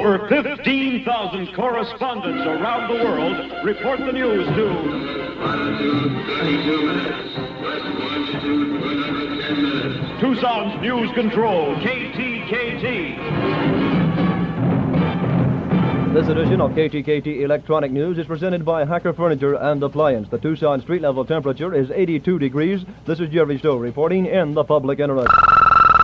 Over 15,000 correspondents around the world report the news to Latitude 32 minutes. West longitude 110 minutes. Tucson's News Control, KTKT. This edition of KTKT Electronic News is presented by Hacker Furniture and Appliance. The Tucson street level temperature is 82 degrees. This is Jerry Stowe reporting in the public interest.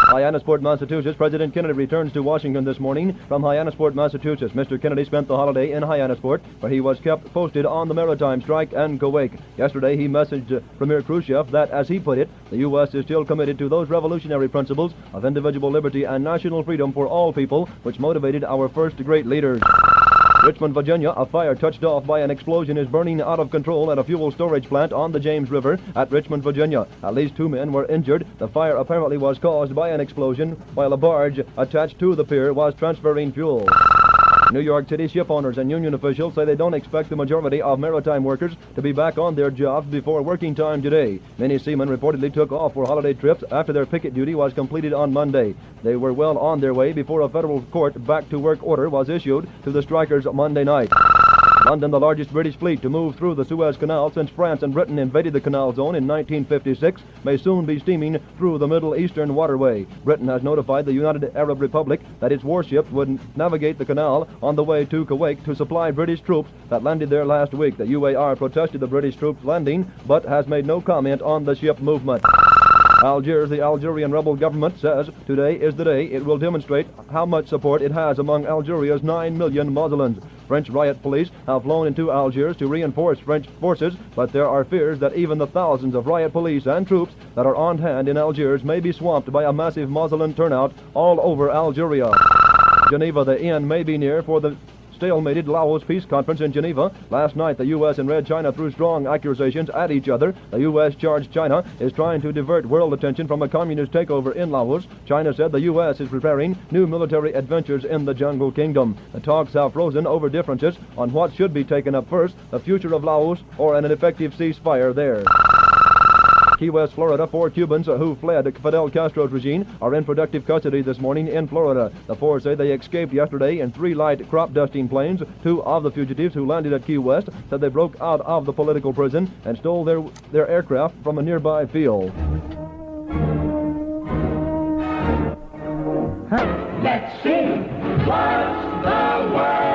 Hyannisport, Massachusetts. President Kennedy returns to Washington this morning from Hyannisport, Massachusetts. Mr. Kennedy spent the holiday in Hyannisport, where he was kept posted on the maritime strike and Kuwait. Yesterday, he messaged Premier Khrushchev that, as he put it, the U.S. is still committed to those revolutionary principles of individual liberty and national freedom for all people, which motivated our first great leaders. Richmond, Virginia, a fire touched off by an explosion is burning out of control at a fuel storage plant on the James River at Richmond, Virginia. At least 2 men were injured. The fire apparently was caused by an explosion while a barge attached to the pier was transferring fuel. New York City ship owners and union officials say they don't expect the majority of maritime workers to be back on their jobs before working time today. Many seamen reportedly took off for holiday trips after their picket duty was completed on Monday. They were well on their way before a federal court back-to-work order was issued to the strikers Monday night. London, the largest British fleet to move through the Suez Canal since France and Britain invaded the canal zone in 1956, may soon be steaming through the Middle Eastern waterway. Britain has notified the United Arab Republic that its warships would navigate the canal on the way to Kuwait to supply British troops that landed there last week. The UAR protested the British troops landing, but has made no comment on the ship movement. Algiers, the Algerian rebel government, says today is the day it will demonstrate how much support it has among Algeria's 9 million Muslims. French riot police have flown into Algiers to reinforce French forces, but there are fears that even the thousands of riot police and troops that are on hand in Algiers may be swamped by a massive Muslim turnout all over Algeria. Geneva, the end may be near for the stalemated Laos Peace Conference in Geneva. Last night, the U.S. and Red China threw strong accusations at each other. The U.S. charged China is trying to divert world attention from a communist takeover in Laos. China said the U.S. is preparing new military adventures in the Jungle Kingdom. The talks have frozen over differences on what should be taken up first, the future of Laos or an effective ceasefire there. Key West, Florida, 4 Cubans who fled Fidel Castro's regime are in productive custody this morning in Florida. The 4 say they escaped yesterday in 3 light crop dusting planes. 2 of the fugitives who landed at Key West said they broke out of the political prison and stole their aircraft from a nearby field. Let's see what's the word.